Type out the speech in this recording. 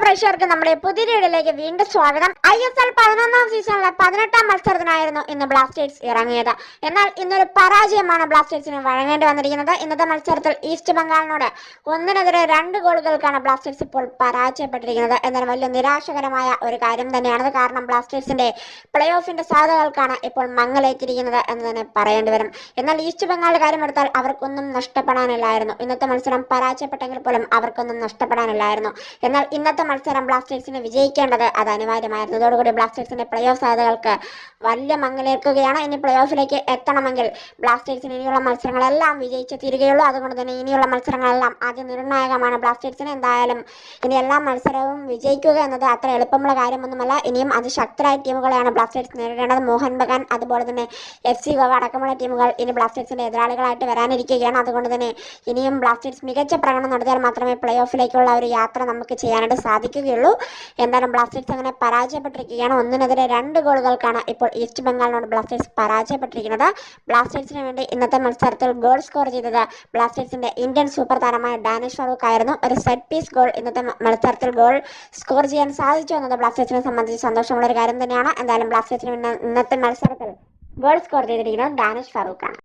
പ്രേക്ഷകർക്ക് നമ്മുടെ പുതിയ വീഡിയോയിലേക്ക് വീണ്ടും സ്വാഗതം. ISL 11ാം സീസണിലെ 18ാം മത്സരത്തിനായിരുന്നു ഇന്ന് ബ്ലാസ്റ്റേഴ്സ് ഇറങ്ങിയത്. എന്നാൽ ഇന്നൊരു പരാജയമാണ് ബ്ലാസ്റ്റേഴ്സിന് വഴങ്ങേണ്ടി വന്നിരിക്കുന്നത്. ഇന്നത്തെ മത്സരത്തിൽ ഈസ്റ്റ് ബംഗാളിനോട് 1-നെതിരെ 2 ഗോളുകൾക്കാണ് ബ്ലാസ്റ്റേഴ്സ് ഇപ്പോൾ പരാജയപ്പെട്ടിരിക്കുന്നത്. എന്നാൽ വലിയ നിരാശകരമായ ഒരു കാര്യം തന്നെയാണ്. കാരണം ബ്ലാസ്റ്റേഴ്സിന്റെ പ്ലേ ഓഫിന്റെ സാധ്യതകൾക്കാണ് ഇപ്പോൾ മങ്ങലേറ്റിരിക്കുന്നത് എന്ന് തന്നെ പറയേണ്ടി വരും. എന്നാൽ ഈസ്റ്റ് ബംഗാളിന്റെ കാര്യമെടുത്താൽ അവർക്കൊന്നും നഷ്ടപ്പെടാനില്ലായിരുന്നു. ഇന്നത്തെ മത്സരം പരാജയപ്പെട്ടെങ്കിൽ പോലും അവർക്കൊന്നും നഷ്ടപ്പെടാനില്ലായിരുന്നു. എന്നാൽ ഇന്നത്തെ മത്സരം ബ്ലാസ്റ്റേഴ്സിന് വിജയിക്കേണ്ടത് അത് അനിവാര്യമായിരുന്നു. ഇതോടുകൂടി ബ്ലാസ്റ്റേഴ്സിന്റെ പ്ലേ ഓഫ് സാധ്യതകൾക്ക് വലിയ മങ്ങലേൽക്കുകയാണ്. ഇനി പ്ലേ ഓഫിലേക്ക് എത്തണമെങ്കിൽ ബ്ലാസ്റ്റേഴ്സിന് ഇനിയുള്ള മത്സരങ്ങളെല്ലാം വിജയിച്ച് തീരുകയുള്ളൂ. അതുകൊണ്ട് തന്നെ ഇനിയുള്ള മത്സരങ്ങളെല്ലാം അതിനിർണായകമാണ് ബ്ലാസ്റ്റേഴ്സിന്. എന്തായാലും ഇനി എല്ലാ മത്സരവും വിജയിക്കുക എന്നത് അത്ര എളുപ്പമുള്ള കാര്യമൊന്നുമല്ല. ഇനിയും അതിശക്തരായ ടീമുകളെയാണ് ബ്ലാസ്റ്റേഴ്സ് നേരിടേണ്ടത്. മോഹൻ ബഗാൻ അതുപോലെ തന്നെ FC ഗോവ അടക്കമുള്ള ടീമുകൾ ഇനി ബ്ലാസ്റ്റേഴ്സിന്റെ എതിരാളികളായിട്ട് വരാനിരിക്കുകയാണ്. അതുകൊണ്ട് തന്നെ ഇനിയും ബ്ലാസ്റ്റേഴ്സ് മികച്ച പ്രകടനം നടത്തിയാൽ മാത്രമേ പ്ലേ ഓഫിലേക്കുള്ള ഒരു യാത്ര നമുക്ക് ചെയ്യാനായിട്ട് സാധിക്കുകയുള്ളൂ. എന്തായാലും ബ്ലാസ്റ്റേഴ്സ് അങ്ങനെ പരാജയപ്പെട്ടിരിക്കുകയാണ്. 1-നെതിരെ 2 ഗോളുകൾക്കാണ് ഇപ്പോൾ ഈസ്റ്റ് ബംഗാളിനോട് ബ്ലാസ്റ്റേഴ്സ് പരാജയപ്പെട്ടിരിക്കുന്നത്. ബ്ലാസ്റ്റേഴ്സിന് വേണ്ടി ഇന്നത്തെ മത്സരത്തിൽ ഗോൾ സ്കോർ ചെയ്തത് ബ്ലാസ്റ്റേഴ്സിന്റെ ഇന്ത്യൻ സൂപ്പർ താരമായ ഡാനിഷ് ഫറൂഖ് ആയിരുന്നു. ഒരു സെറ്റ് പീസ് ഗോൾ ഇന്നത്തെ മത്സരത്തിൽ ഗോൾ സ്കോർ ചെയ്യാൻ സാധിച്ചു എന്നത് ബ്ലാസ്റ്റേഴ്സിനെ സംബന്ധിച്ച് സന്തോഷമുള്ള ഒരു കാര്യം തന്നെയാണ്. എന്തായാലും ബ്ലാസ്റ്റേഴ്സിന് ഇന്നത്തെ മത്സരത്തിൽ ഗോൾ സ്കോർ ചെയ്തിരിക്കുന്നത് ഡാനിഷ് ഫറൂഖ് ആണ്.